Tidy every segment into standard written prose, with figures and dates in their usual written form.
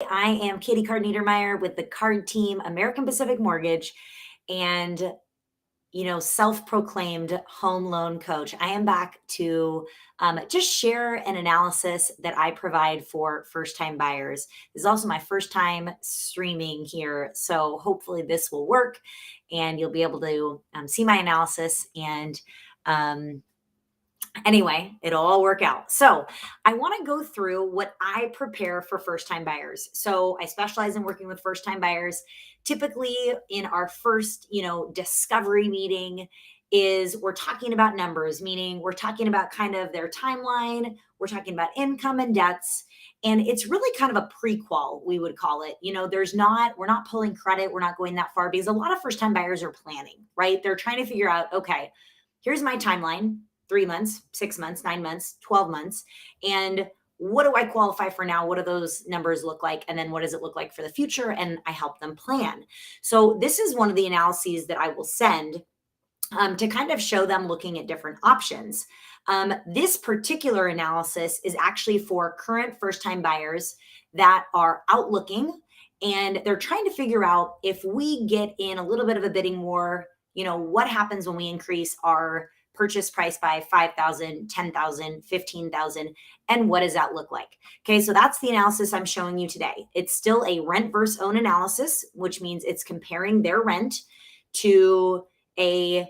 I am Katie Card Niedermeyer with the Card Team, American Pacific Mortgage, and self-proclaimed home loan coach. I am back to just share an analysis that I provide for first-time buyers. This is also my first time streaming here, so hopefully this will work, and you'll be able to see my analysis and. Anyway, it'll all work out. So, I want to go through what I prepare for first time buyers. So, I specialize in working with first time buyers. Typically, in our first, discovery meeting, is we're talking about numbers, meaning we're talking about kind of their timeline, we're talking about income and debts, and it's really kind of a prequel, we would call it. We're not pulling credit, we're not going that far because a lot of first time buyers are planning, right? They're trying to figure out, okay, here's my timeline, 3 months, 6 months, 9 months, 12 months. And what do I qualify for now? What do those numbers look like? And then what does it look like for the future? And I help them plan. So this is one of the analyses that I will send to kind of show them looking at different options. This particular analysis is actually for current first time buyers that are out looking and they're trying to figure out if we get in a little bit of a bidding war, what happens when we increase our purchase price by 5,000, 10,000, 15,000, and what does that look like? Okay, so that's the analysis I'm showing you today. It's still a rent versus own analysis, which means it's comparing their rent to a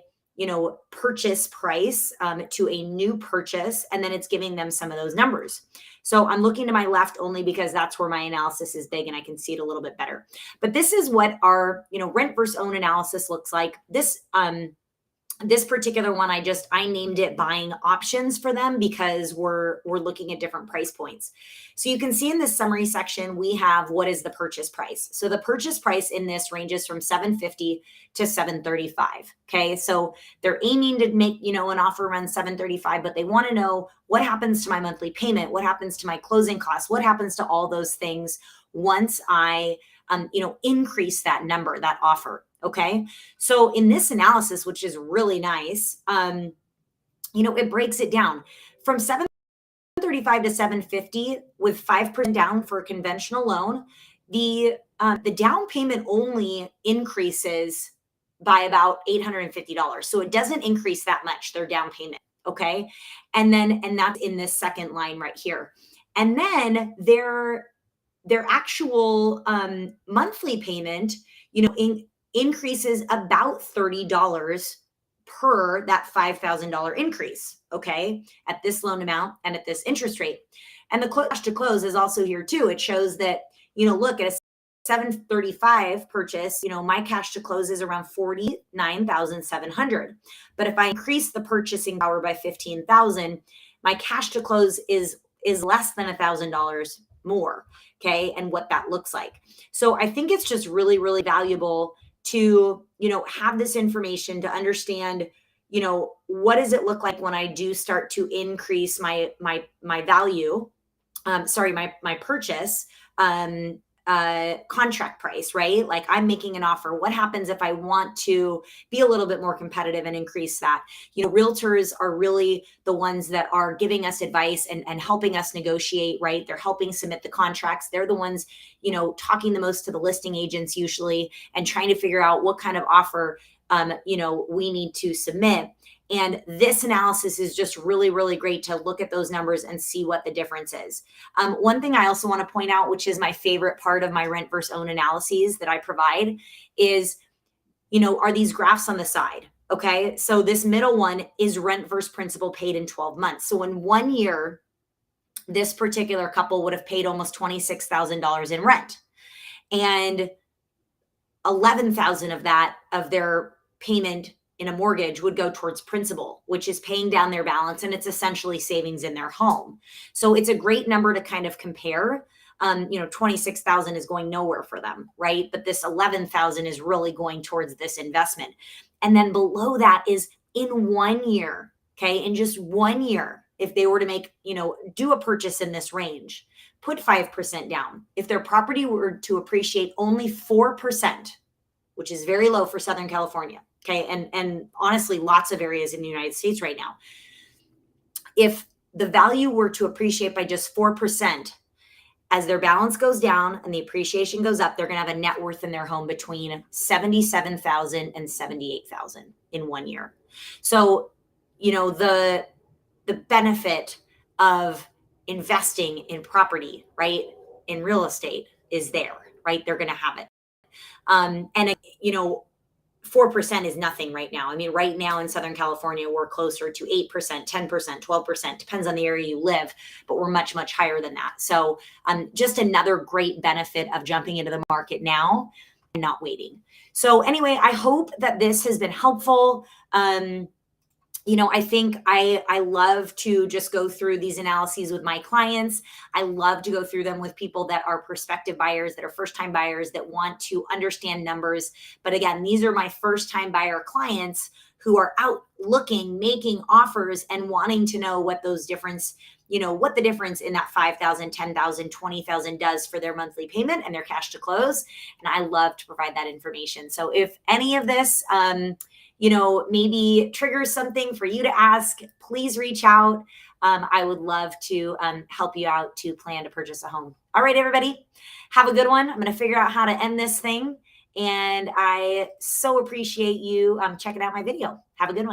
purchase price to a new purchase, and then it's giving them some of those numbers. So I'm looking to my left only because that's where my analysis is big and I can see it a little bit better. But this is what our rent versus own analysis looks like. This particular one, I named it buying options for them because we're looking at different price points. So you can see in this summary section, we have what is the purchase price. So the purchase price in this ranges from $750 to $735. Okay. So they're aiming to make, an offer around $735, but they want to know what happens to my monthly payment, what happens to my closing costs, what happens to all those things once I increase that number, that offer. Okay. So in this analysis, which is really nice, it breaks it down from 735 to 750 with 5% down for a conventional loan. The down payment only increases by about $850. So it doesn't increase that much, their down payment. Okay. And that's in this second line right here. And then their actual monthly payment, increases about $30 per that $5,000 increase, okay, at this loan amount and at this interest rate. And the cash to close is also here too. It shows that, look at a 735 purchase, my cash to close is around 49,700. But if I increase the purchasing power by 15,000, my cash to close is less than $1,000 more, okay, and what that looks like. So I think it's just really, really valuable to, have this information to understand, what does it look like when I do start to increase my value, my purchase, contract price, right? Like I'm making an offer. What happens if I want to be a little bit more competitive and increase that? Realtors are really the ones that are giving us advice and helping us negotiate, right? They're helping submit the contracts. They're the ones, talking the most to the listing agents usually and trying to figure out what kind of offer, we need to submit. And this analysis is just really, really great to look at those numbers and see what the difference is. One thing I also want to point out, which is my favorite part of my rent versus own analyses that I provide is, are these graphs on the side? Okay. So this middle one is rent versus principal paid in 12 months. So in 1 year, this particular couple would have paid almost $26,000 in rent. And 11,000 of their payment in a mortgage would go towards principal, which is paying down their balance, and it's essentially savings in their home. So it's a great number to kind of compare. 26,000 is going nowhere for them, right? But this 11,000 is really going towards this investment. And then below that is in 1 year, okay? In just 1 year, if they were to make, do a purchase in this range, put 5% down. If their property were to appreciate only 4%, which is very low for Southern California, okay, and honestly, lots of areas in the United States right now. If the value were to appreciate by just 4%, as their balance goes down and the appreciation goes up, they're going to have a net worth in their home between 77,000 and 78,000 in 1 year. So, the benefit of investing in property, right? In real estate is there, right? They're going to have it. And, 4% is nothing right now. I mean, right now in Southern California, we're closer to 8%, 10%, 12%, depends on the area you live, but we're much, much higher than that. So, just another great benefit of jumping into the market now and not waiting. So, anyway, I hope that this has been helpful. I think I love to just go through these analyses with my clients. I love to go through them with people that are prospective buyers, that are first time buyers, that want to understand numbers. But again, these are my first time buyer clients who are out looking, making offers, and wanting to know what those difference, what the difference in that 5,000, 10,000, 20,000 does for their monthly payment and their cash to close. And I love to provide that information. So if any of this, maybe triggers something for you to ask, please reach out. I would love to help you out to plan to purchase a home. All right, everybody, have a good one. I'm going to figure out how to end this thing. And I so appreciate you checking out my video. Have a good one.